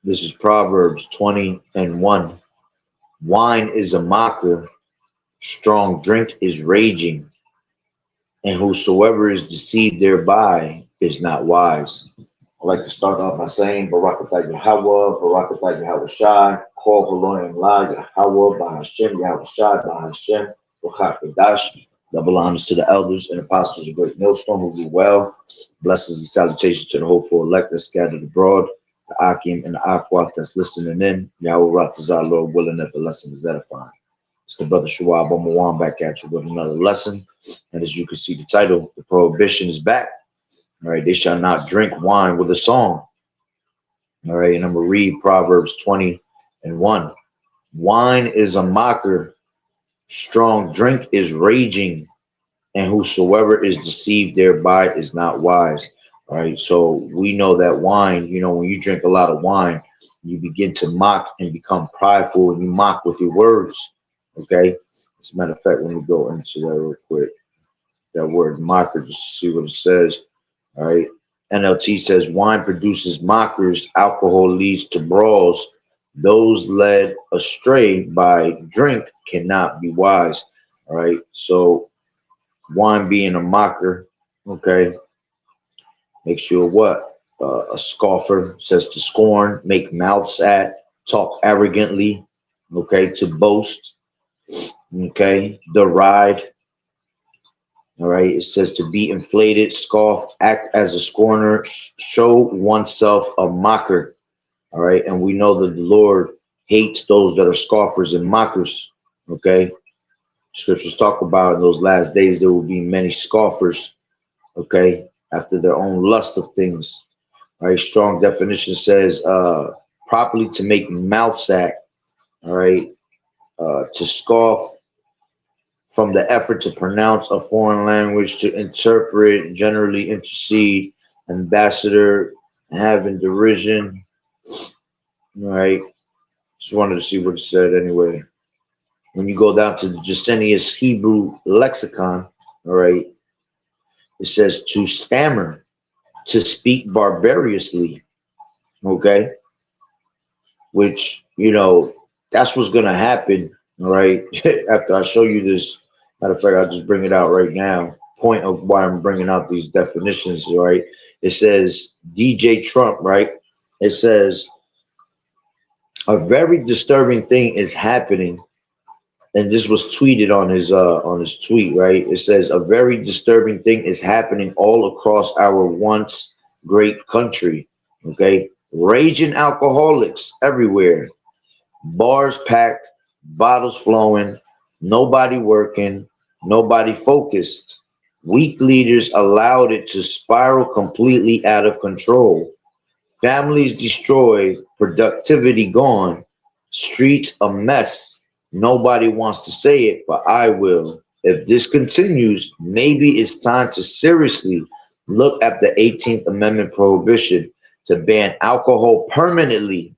This is Proverbs 20:1. Wine is a mocker, strong drink is raging, and whosoever is deceived thereby is not wise. I'd like to start off by saying Barakatah Yahawah, Barakatah Yahweh Shai, Call Halon and La Yahawah, Bahashem, Yahweh Shai, Bahashem, Barakadash. Double honors to the elders and apostles of Great Millstone who do well. Blessings and salutations to the hopeful elect that scattered abroad, the Akim and the Akwat that's listening in. Yahweh Ratazah, Lord willing that the lesson is edifying. It's the brother Shuab Omawan back at you with another lesson. And as you can see the title, the prohibition is back. All right, they shall not drink wine with a song. All right, and I'm going to read Proverbs 20:1. Wine is a mocker, strong drink is raging, and whosoever is deceived thereby is not wise. All right, so we know that wine, when you drink a lot of wine, you begin to mock and become prideful, and you mock with your words. Okay, as a matter of fact, let me go into that real quick. That word mocker, just to see what it says. All right. NLT says wine produces mockers, alcohol leads to brawls. Those led astray by drink cannot be wise. All right. So wine being a mocker, okay, makes sure what? A scoffer says to scorn, make mouths at, talk arrogantly, okay, to boast, okay, deride. All right, it says to be inflated, scoff, act as a scorner, show oneself a mocker. All right, and we know that the Lord hates those that are scoffers and mockers. Okay, scriptures talk about in those last days there will be many scoffers. Okay, after their own lust of things. All right, strong definition says properly to make mouths at. All right, to scoff, from the effort to pronounce a foreign language, to interpret, generally intercede, ambassador, having derision. All right. Just wanted to see what it said anyway. When you go down to the Jacenius Hebrew lexicon, all right, it says to stammer, to speak barbarously. Okay. Which, that's what's going to happen. All right. After I show you this. Matter of fact, I'll just bring it out right now. Point of why I'm bringing out these definitions, right? It says DJ Trump, right? It says a very disturbing thing is happening, and this was tweeted on his tweet, right? It says a very disturbing thing is happening all across our once great country. Okay, raging alcoholics everywhere, bars packed, bottles flowing, nobody working, nobody focused. Weak leaders allowed it to spiral completely out of control. Families destroyed, productivity gone, streets a mess. Nobody wants to say it, but I will. If this continues, maybe it's time to seriously look at the 18th Amendment prohibition to ban alcohol permanently.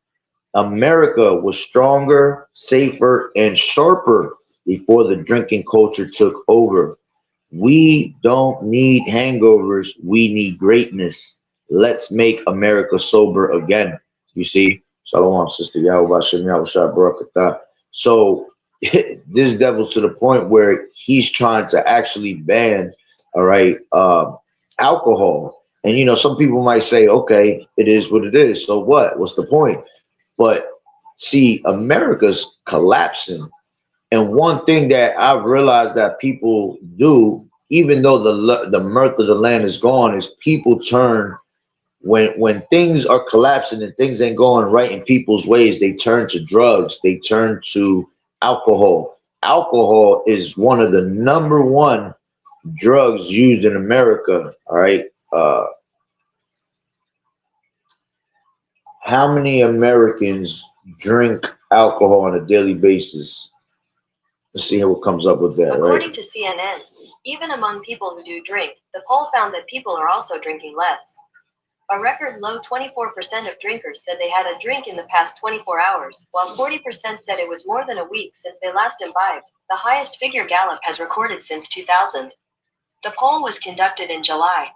America was stronger, safer, and sharper before the drinking culture took over. We don't need hangovers. We need greatness. Let's make America sober again. You see? Shalom, Sister Yahweh Shem Yahweh Shai Barakatah. So this devil's to the point where he's trying to actually ban, all right, alcohol. And, some people might say, okay, it is what it is. So what? What's the point? But see, America's collapsing. And one thing that I've realized that people do, even though the mirth of the land is gone, is people turn when things are collapsing and things ain't going right in people's ways, they turn to drugs, they turn to alcohol. Alcohol is one of the number one drugs used in America. All right. How many Americans drink alcohol on a daily basis? Let's see how it comes up with that. According to CNN, even among people who do drink, the poll found that people are also drinking less. A record low 24% of drinkers said they had a drink in the past 24 hours, while 40% said it was more than a week since they last imbibed, the highest figure Gallup has recorded since 2000. The poll was conducted in July.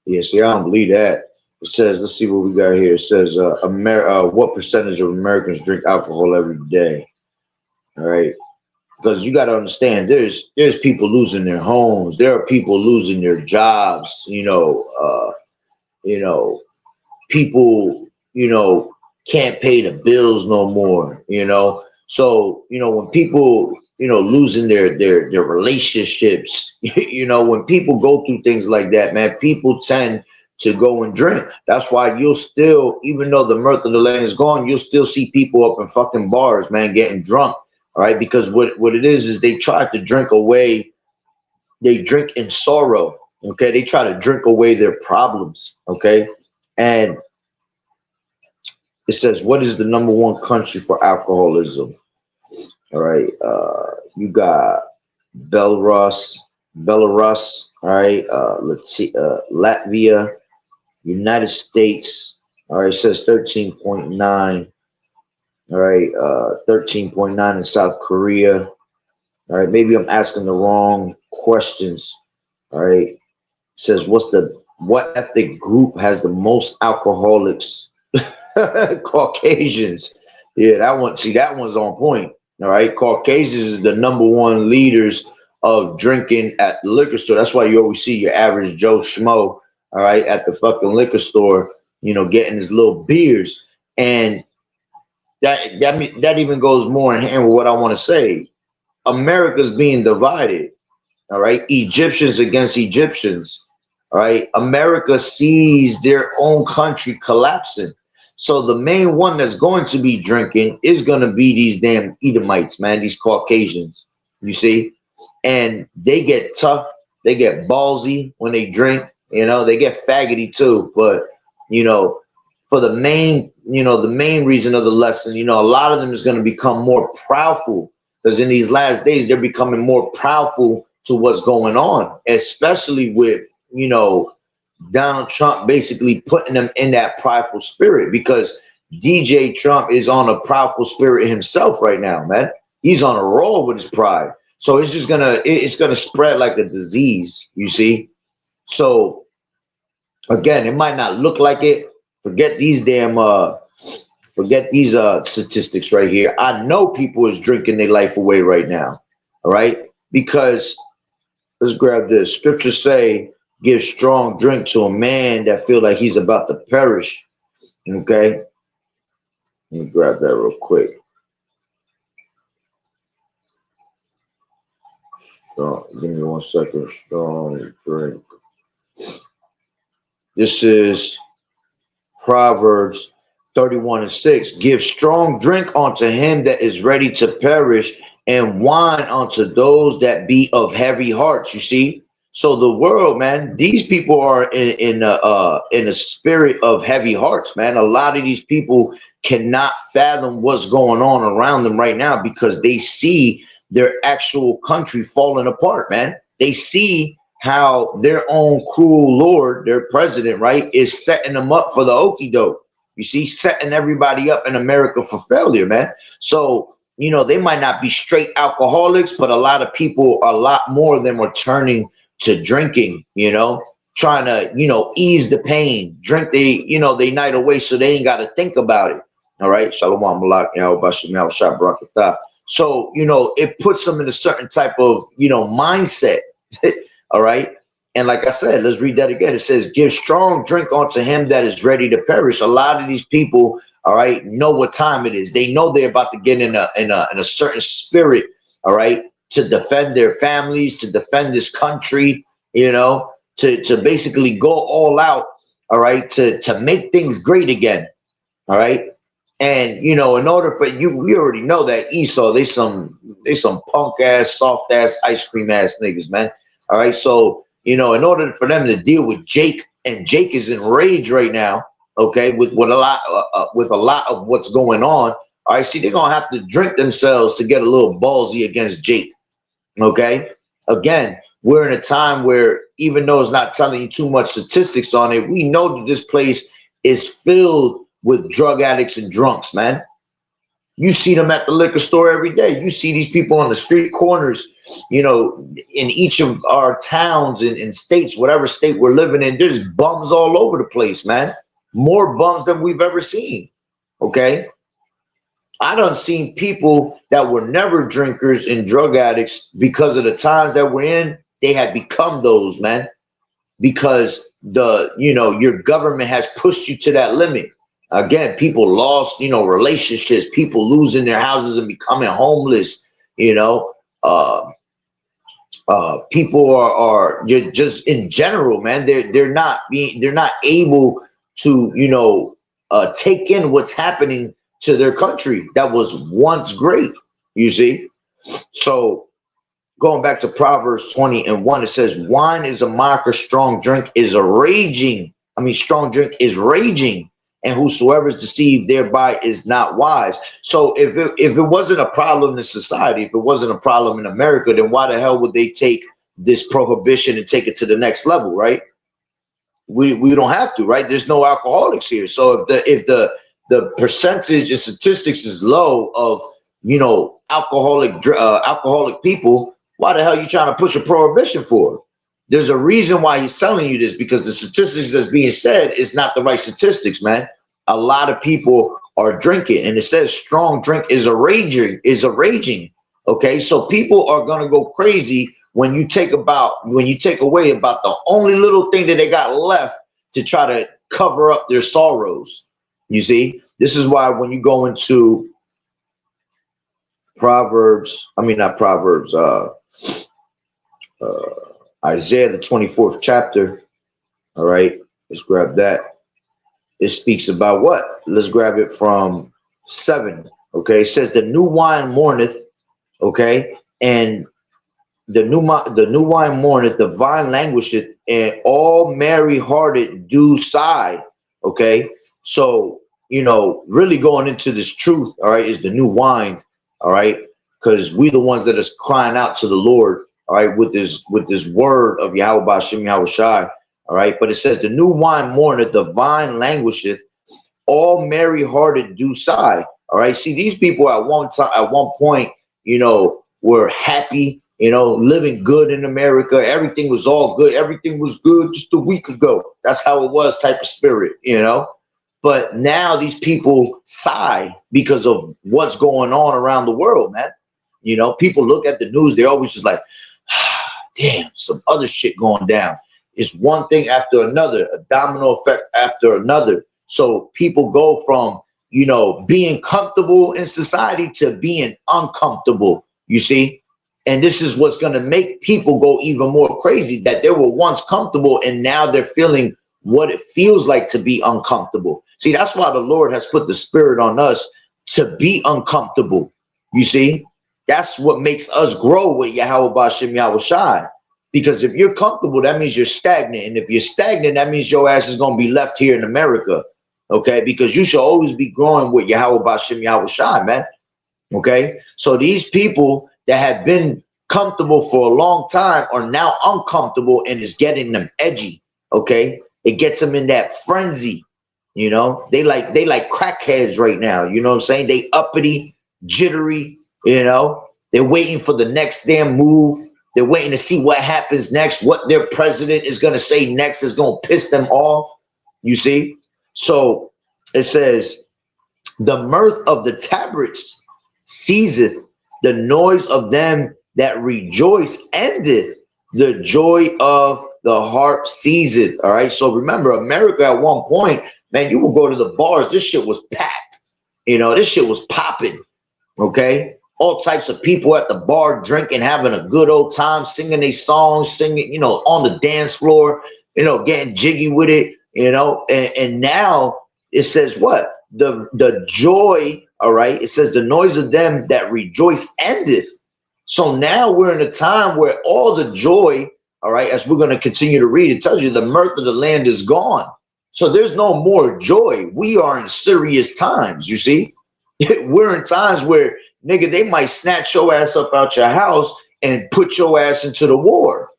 Yeah, see, I don't believe that. It says, let's see what we got here. It says, what percentage of Americans drink alcohol every day? All right. Because you got to understand, there's people losing their homes. There are people losing their jobs. People, can't pay the bills no more. So when people, losing their relationships, when people go through things like that, man, people tend to go and drink. That's why you'll still, even though the mirth of the land is gone, you'll still see people up in fucking bars, man, getting drunk. All right, because what it is they try to drink away. They drink in sorrow. Okay, they try to drink away their problems. Okay, and it says, what is the number one country for alcoholism? All right, you got Belarus. All right, let's see, Latvia, United States. All right, it says 13.9. All right, 13.9 in South Korea. All right, maybe I'm asking the wrong questions. All right, it says, what ethnic group has the most alcoholics? Caucasians. Yeah, that one. See, that one's on point. All right, Caucasians is the number one leaders of drinking at the liquor store. That's why you always see your average Joe Schmo, all right, at the fucking liquor store, getting his little beers. And that even goes more in hand with what I want to say. America's being divided. All right, Egyptians against Egyptians. All right, America sees their own country collapsing. So the main one that's going to be drinking is going to be these damn Edomites, man, these Caucasians, you see? And they get tough, they get ballsy when they drink, they get faggoty too. But, for the main reason of the lesson, a lot of them is going to become more proudful, because in these last days, they're becoming more proudful to what's going on, especially with, Donald Trump basically putting them in that prideful spirit, because DJ Trump is on a prideful spirit himself right now, man. He's on a roll with his pride. So it's just it's gonna spread like a disease, you see? So again, it might not look like it. Forget these statistics right here. I know people is drinking their life away right now. All right? Because let's grab this. Scriptures say, give strong drink to a man that feel like he's about to perish. Okay? Let me grab that real quick. Give me 1 second. Strong drink. This is Proverbs 31:6. Give strong drink unto him that is ready to perish, and wine unto those that be of heavy hearts. You see? So the world, man, these people are in a spirit of heavy hearts, man. A lot of these people cannot fathom what's going on around them right now, because they see their actual country falling apart, man. They see how their own cruel lord, their president, right, is setting them up for the okie doke. You see, setting everybody up in America for failure, man. So, they might not be straight alcoholics, but a lot of people, a lot more of them are turning to drinking, trying to, ease the pain, drink they night away so they ain't got to think about it. All right. Shalom, Malak, Barakatah. So, it puts them in a certain type of, mindset. All right. And like I said, let's read that again. It says, give strong drink unto him that is ready to perish. A lot of these people, all right, know what time it is. They know they're about to get in a certain spirit, all right, to defend their families, to defend this country, to basically go all out, all right, to make things great again. All right. And in order for you, we already know that Esau, they some punk ass, soft ass, ice cream ass niggas, man. All right. So, in order for them to deal with Jake, and Jake is in rage right now, okay, with a lot of what's going on. All right, see, they're gonna have to drink themselves to get a little ballsy against Jake. Okay. Again, we're in a time where, even though it's not telling you too much statistics on it, we know that this place is filled with drug addicts and drunks, man. You see them at the liquor store every day. You see these people on the street corners, in each of our towns and states, whatever state we're living in, there's bums all over the place, man. more bums than we've ever seen. Okay. I done seen people that were never drinkers and drug addicts because of the times that we're in, they had become those, man. Because your government has pushed you to that limit. Again, people lost, relationships, people losing their houses and becoming homeless, uh, people are just in general, man. They're not able to take in what's happening to their country that was once great. You see, so going back to Proverbs 20:1, it says, "Wine is a mocker, strong drink is a raging. Strong drink is raging, and whosoever is deceived thereby is not wise." So if it wasn't a problem in society, if it wasn't a problem in America, then why the hell would they take this prohibition and take it to the next level, right? We don't have to, right? There's no alcoholics here. So if the percentage and statistics is low of alcoholic people, why the hell are you trying to push a prohibition for? There's a reason why he's telling you this, because the statistics that's being said is not the right statistics, man. A lot of people are drinking, and it says strong drink is a raging. Okay, so people are gonna go crazy when you take away about the only little thing that they got left to try to cover up their sorrows. You see, this is why when you go into Isaiah, the 24th chapter. All right, let's grab that. It speaks about what? Let's grab it from 7. Okay, it says the new wine mourneth. Okay, and the new wine mourneth, the vine languisheth, and all merry-hearted do sigh. Okay, so really going into this truth, all right, is the new wine, all right, because we the ones that is crying out to the Lord, all right, with this word of Yahweh Ba'Shem Yahweh Shai, all right. But it says the new wine mourneth, the vine languisheth, all merry-hearted do sigh. All right. See, these people at one point, were happy, living good in America. Everything was all good. Everything was good just a week ago. That's how it was, type of spirit, But now these people sigh because of what's going on around the world, man. People look at the news, they always just like, damn, some other shit going down. It's one thing after another, a domino effect after another. So people go from, being comfortable in society to being uncomfortable, you see? And this is what's going to make people go even more crazy, that they were once comfortable and now they're feeling what it feels like to be uncomfortable. See, that's why the Lord has put the spirit on us to be uncomfortable. You see, that's what makes us grow with Yahweh Ba'Shem Yahweh Shai. Because if you're comfortable, that means you're stagnant. And if you're stagnant, that means your ass is going to be left here in America. Okay, because you should always be growing with Yahweh Ba'Shem Yahweh Shai, man. Okay, so these people that have been comfortable for a long time are now uncomfortable, and it's getting them edgy. Okay, it gets them in that frenzy. They like crackheads right now. You know what I'm saying? They uppity, jittery. They're waiting for the next damn move. They're waiting to see what happens next. What their president is going to say next is going to piss them off. You see? So it says, the mirth of the tabrets ceaseth, the noise of them that rejoice endeth, the joy of the harp ceaseth. All right. So remember, America at one point, man, you would go to the bars. This shit was packed. This shit was popping. Okay. All types of people at the bar drinking, having a good old time, singing their songs, singing, on the dance floor, getting jiggy with it, and now it says what? The joy, all right, it says the noise of them that rejoice endeth. So now we're in a time where all the joy, all right, as we're going to continue to read, it tells you the mirth of the land is gone. So there's no more joy. We are in serious times, you see? We're in times where, nigga, they might snatch your ass up out your house and put your ass into the war.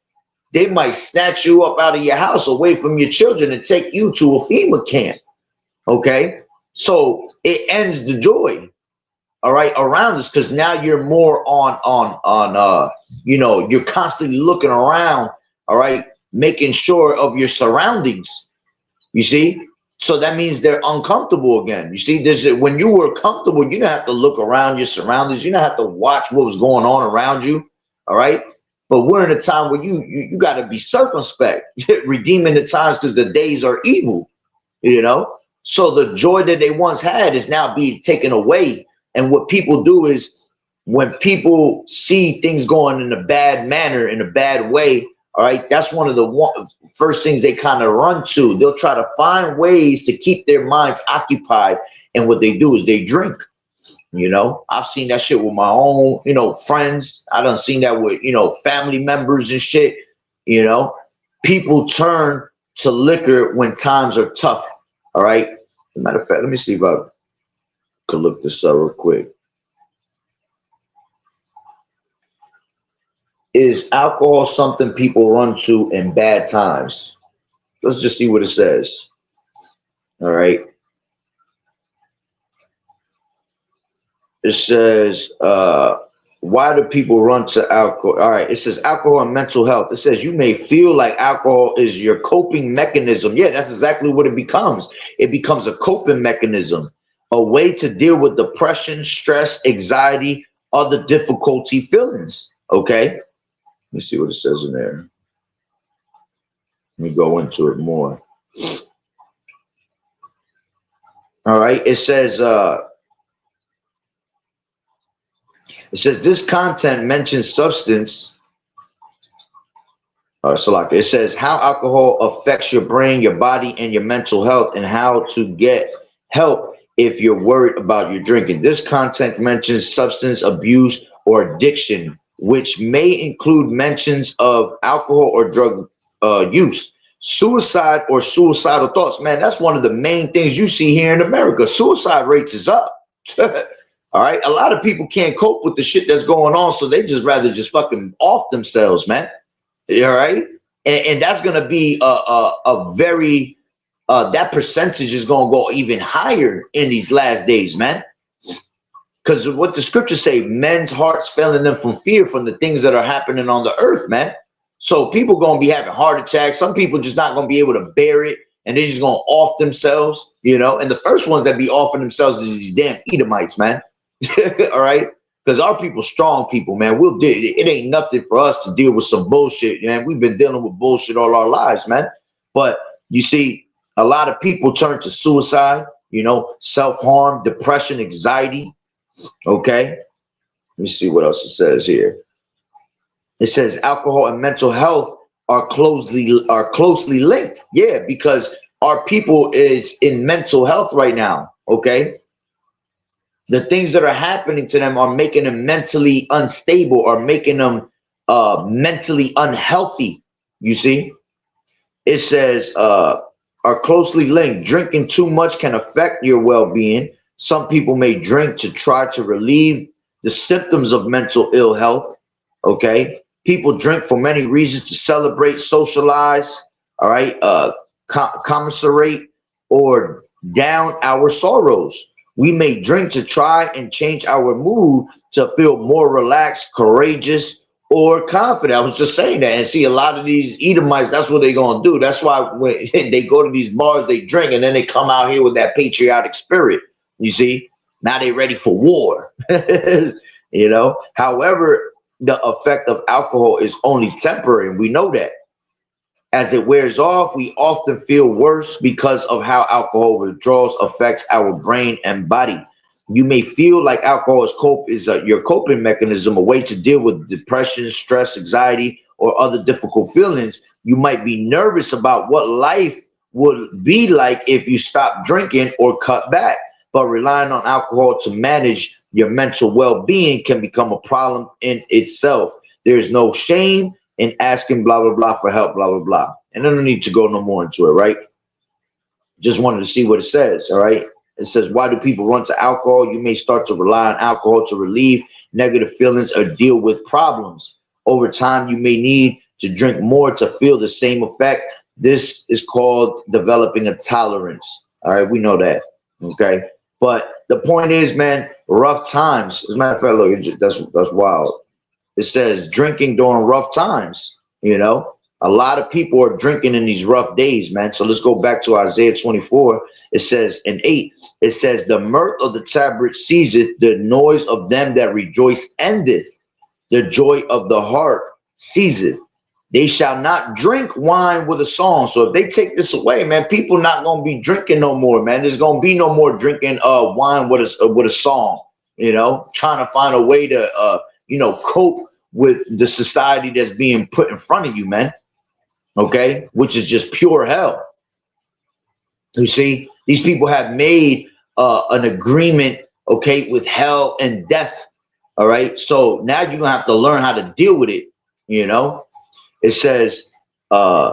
They might snatch you up out of your house, away from your children, and take you to a FEMA camp. Okay? So it ends the joy, all right, around us, because now you're more on you're constantly looking around, all right, making sure of your surroundings. You see? So that means they're uncomfortable again. You see, when you were comfortable, you didn't have to look around your surroundings. You didn't have to watch what was going on around you. All right. But we're in a time where you got to be circumspect, redeeming the times because the days are evil, you know. So the joy that they once had is now being taken away. And what people do is when people see things going in a bad manner, in a bad way, all right, that's one of the first things they kind of run to. They'll try to find ways to keep their minds occupied. And what they do is they drink. You know, I've seen that shit with my own, you know, friends. I done seen that with, you know, family members and shit. You know, people turn to liquor when times are tough. All right. As a matter of fact, let me see if I could look this up real quick. Is alcohol something people run to in bad times? Let's just see what it says. All right. It says, why do people run to alcohol? All right. It says alcohol and mental health. It says you may feel like alcohol is your coping mechanism. Yeah, that's exactly what it becomes. It becomes a coping mechanism, a way to deal with depression, stress, anxiety, other difficulty feelings. Okay. Let me see what it says in there. Let me go into it more. All right. It says, this content mentions substance. Salaka. It says how alcohol affects your brain, your body, and your mental health, and how to get help if you're worried about your drinking. This content mentions substance abuse or addiction, which may include mentions of alcohol or drug use, suicide or suicidal thoughts. Man, that's one of the main things you see here in America. Suicide rates is up. All right. A lot of people can't cope with the shit that's going on, so they just rather just fucking off themselves, man. All right. And that's going to be a very, that percentage is going to go even higher in these last days, man. Because what the scriptures say, men's hearts failing them from fear from the things that are happening on the earth, man. So people going to be having heart attacks. Some people just not going to be able to bear it. And they're just going to off themselves, you know. And the first ones that be offing themselves is these damn Edomites, man. All right, because our people strong people, man. It ain't nothing for us to deal with some bullshit, man. We've been dealing with bullshit all our lives, man. But you see, a lot of people turn to suicide, you know, self-harm, depression, anxiety. Okay, let me see what else it says here. It says alcohol and mental health are closely linked. Yeah, because our people is in mental health right now. Okay. The things that are happening to them are making them mentally unstable or making them mentally unhealthy. You see, it says are closely linked. Drinking too much can affect your well-being. Some people may drink to try to relieve the symptoms of mental ill health. Okay. People drink for many reasons: to celebrate, socialize, all right, commiserate, or down our sorrows. We may drink to try and change our mood to feel more relaxed, courageous, or confident. I was just saying that. And see, a lot of these Edomites, that's what they're going to do. That's why when they go to these bars, they drink, and then they come out here with that patriotic spirit. You see, now they're ready for war. You know, however, the effect of alcohol is only temporary, and we know that. As it wears off, we often feel worse because of how alcohol withdrawals affects our brain and body. You may feel like alcohol is your coping mechanism, a way to deal with depression, stress, anxiety, or other difficult feelings. You might be nervous about what life would be like if you stop drinking or cut back. But relying on alcohol to manage your mental well-being can become a problem in itself. There's no shame in asking blah, blah, blah for help, blah, blah, blah. And I don't need to go no more into it, right? Just wanted to see what it says, all right? It says, why do people run to alcohol? You may start to rely on alcohol to relieve negative feelings or deal with problems. Over time, you may need to drink more to feel the same effect. This is called developing a tolerance, all right? We know that, okay? But the point is, man, rough times. As a matter of fact, look, that's wild. It says drinking during rough times, you know, A lot of people are drinking in these rough days, man. So let's go back to Isaiah 24. It says in 8, it says, the mirth of the tabrets ceaseth, the noise of them that rejoice endeth, the joy of the heart ceaseth. They shall not drink wine with a song. So if they take this away, man, people not gonna be drinking no more, man. There's gonna be no more drinking wine with a song, you know, trying to find a way to you know, cope with the society that's being put in front of you, man. Okay, which is just pure hell. You see, these people have made an agreement, okay, with hell and death. All right, so now you're gonna have to learn how to deal with it. You know, it says,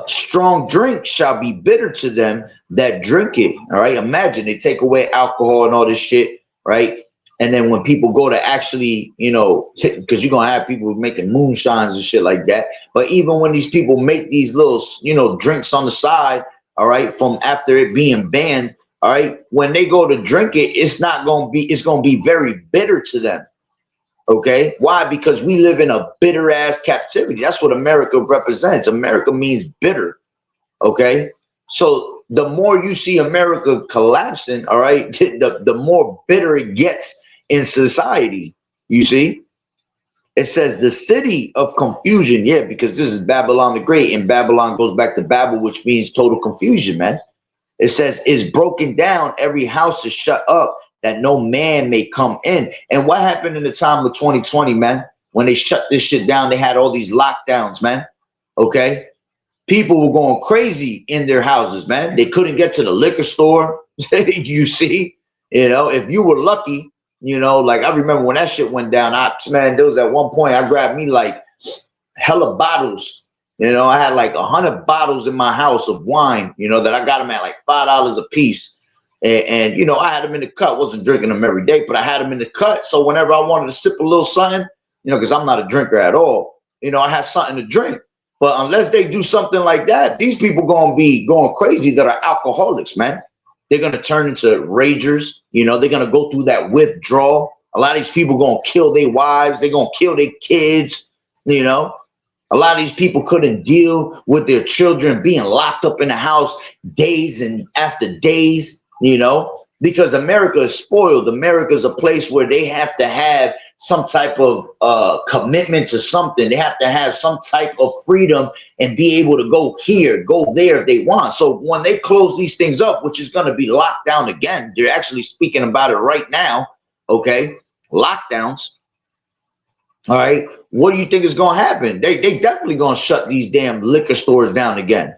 strong drink shall be bitter to them that drink it. All right, imagine they take away alcohol and all this shit, right? And then when people go to actually, you know, because you're gonna have people making moonshines and shit like that. But even when these people make these little, you know, drinks on the side, all right, from after it being banned, all right, when they go to drink it, it's gonna be very bitter to them. Okay, why? Because we live in a bitter ass captivity. That's what America represents. America means bitter. Okay, so the more you see America collapsing, all right, the more bitter it gets in society. You see, it says the city of confusion. Yeah, because this is Babylon the Great, and Babylon goes back to Babel, which means total confusion, man. It says is broken down, every house is shut up, that no man may come in. And what happened in the time of 2020, man? When they shut this shit down, they had all these lockdowns, man. Okay, people were going crazy in their houses, man. They couldn't get to the liquor store. You see, you know, if you were lucky, you know, like I remember when that shit went down, man, there was at one point I grabbed me like hella bottles. You know, I had like 100 bottles in my house of wine, you know, that I got them at like $5 a piece. And you know, I had them in the cut. Wasn't drinking them every day, but I had them in the cut. So whenever I wanted to sip a little something, you know, because I'm not a drinker at all, you know, I had something to drink. But unless they do something like that, these people gonna be going crazy that are alcoholics, man. They're gonna turn into ragers. You know, they're gonna go through that withdrawal. A lot of these people gonna kill their wives. They're gonna kill their kids. You know, a lot of these people couldn't deal with their children being locked up in the house days and after days. You know, because America is spoiled. America is a place where they have to have some type of commitment to something. They have to have some type of freedom and be able to go here, go there if they want. So when they close these things up, which is going to be locked down again, they're actually speaking about it right now. Okay, lockdowns. All right, what do you think is going to happen? They definitely going to shut these damn liquor stores down again,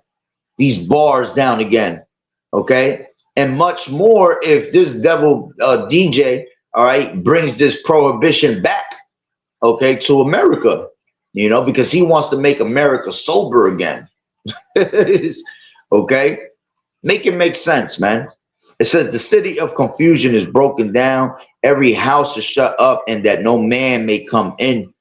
these bars down again. Okay. And much more if this devil DJ, all right, brings this prohibition back, okay, to America, you know, because he wants to make America sober again. Okay, make it make sense, man. It says the city of confusion is broken down, every house is shut up, and that no man may come in.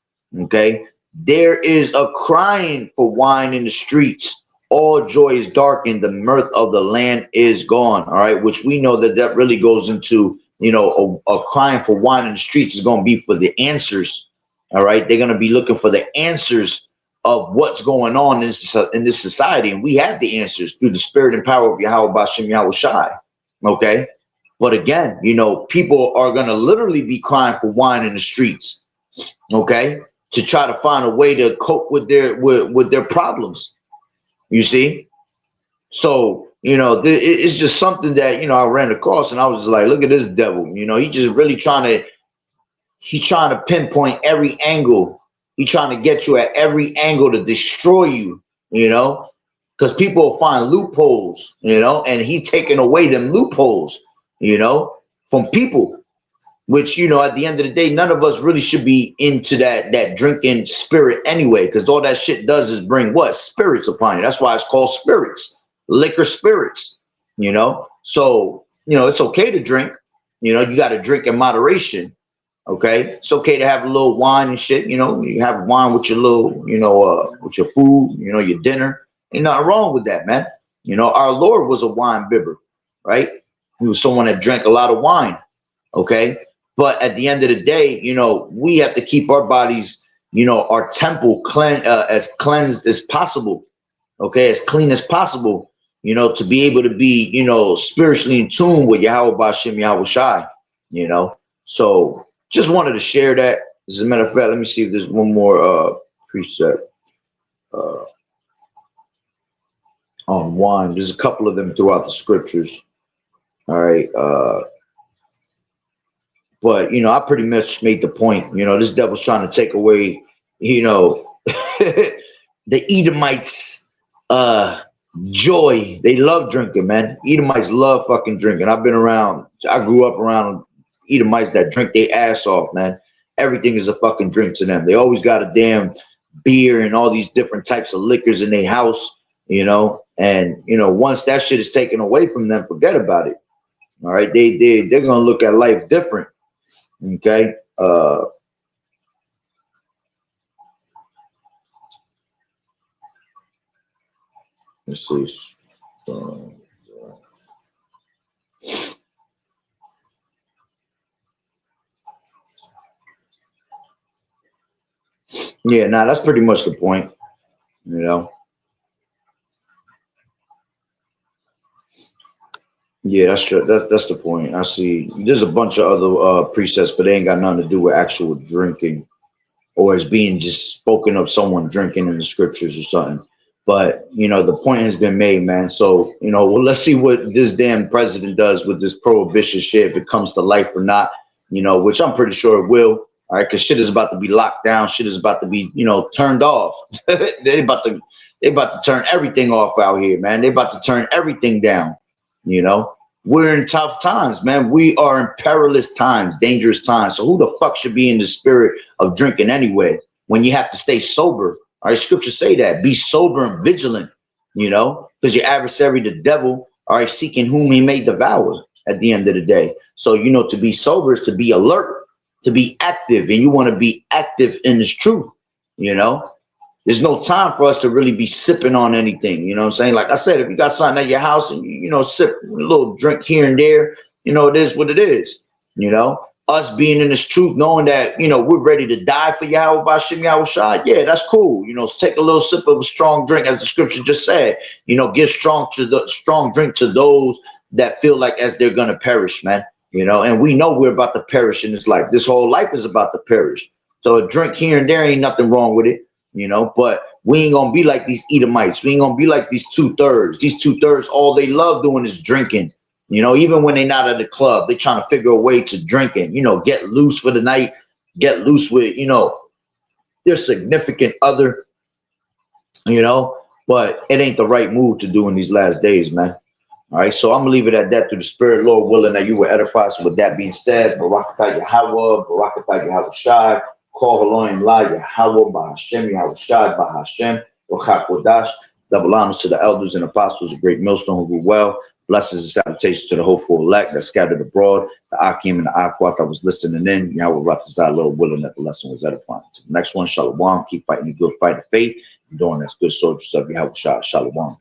Okay, there is a crying for wine in the streets. All joy is darkened, the mirth of the land is gone. All right, which we know that really goes into, you know, a crying for wine in the streets is going to be for the answers. All right, they're going to be looking for the answers of what's going on in this society, and we have the answers through the spirit and power of YAHAWAH'S. Okay, but again, you know, people are going to literally be crying for wine in the streets. Okay, to try to find a way to cope with their problems. You see, so, you know, it's just something that, you know, I ran across and I was like, look at this devil. You know, he's just really trying to pinpoint every angle. He's trying to get you at every angle to destroy you, you know, because people will find loopholes, you know, and he's taking away them loopholes, you know, from people, which, you know, at the end of the day, none of us really should be into that drinking spirit anyway, because all that shit does is bring what? Spirits upon you. That's why it's called spirits, liquor spirits, you know. So, you know, it's okay to drink, you know, you got to drink in moderation. Okay, it's okay to have a little wine and shit, you know. You have wine with your little, you know, with your food, you know, your dinner. Ain't nothing wrong with that, man. You know, our Lord was a wine bibber, right? He was someone that drank a lot of wine. Okay. But at the end of the day, you know, we have to keep our bodies, you know, our temple as cleansed as possible. okay, as clean as possible, you know, to be able to be, you know, spiritually in tune with Yahweh Ba'Shem Yahweh Shai, you know. So just wanted to share that. As a matter of fact, let me see if there's one more precept on wine. There's a couple of them throughout the scriptures. All right. But, you know, I pretty much made the point, you know, this devil's trying to take away, you know, the Edomites' joy. They love drinking, man. Edomites love fucking drinking. I grew up around Edomites that drink their ass off, man. Everything is a fucking drink to them. They always got a damn beer and all these different types of liquors in their house, you know. And, you know, once that shit is taken away from them, forget about it. All right. They're going to look at life different. Okay. Let's see. Yeah, nah, that's pretty much the point, you know. Yeah, that's true. That's the point. I see. There's a bunch of other precepts, but they ain't got nothing to do with actual drinking, or as being just spoken of someone drinking in the scriptures or something. But, you know, the point has been made, man. So, you know, well, let's see what this damn president does with this prohibition shit, if it comes to life or not, you know, which I'm pretty sure it will. All right, because shit is about to be locked down. Shit is about to be, you know, turned off. They about to turn everything off out here, man. They about to turn everything down. You know, we're in tough times, man. We are in perilous times, dangerous times. So who the fuck should be in the spirit of drinking anyway when you have to stay sober? All right, scriptures say that. Be sober and vigilant, you know, because your adversary, the devil, all right, seeking whom he may devour at the end of the day. So, you know, to be sober is to be alert, to be active, and you want to be active in this truth, you know. There's no time for us to really be sipping on anything, you know what I'm saying? Like I said, if you got something at your house and you know, sip a little drink here and there, you know, it is what it is, you know. Us being in this truth, knowing that, you know, we're ready to die for Yahweh Ba'Shem Yahweh Shai, yeah, that's cool. You know, take a little sip of a strong drink, as the scripture just said, you know, give strong drink to those that feel like as they're gonna perish, man. You know, and we know we're about to perish in this life. This whole life is about to perish. So a drink here and there ain't nothing wrong with it, you know, but we ain't gonna be like these Edomites. We ain't gonna be like these 2/3. These 2/3, all they love doing is drinking. You know, even when they're not at the club, they're trying to figure a way to drinking, you know, get loose for the night, get loose with, you know, their significant other, you know, but it ain't the right move to do in these last days, man. All right, so I'm gonna leave it at that through the Spirit, Lord willing, that you will edify. So with that being said, Barakatah Yahweh, Barakatah Yahweh Shai, Call Haloim La Yahweh, Bahashem, Yahweh Shai, Bahashem, Bachakodash. Double honors to the elders and apostles of Great Millstone who do well. Blessings and salutations to the hopeful elect that scattered abroad, the Akim and the Aquat that was listening in. Yahweh Rakazah, Lord willing, that the lesson was edifying. To the next one, Shalom. Keep fighting the good fight of faith. Doing this good soldiers of Yahweh Shai. Shalom.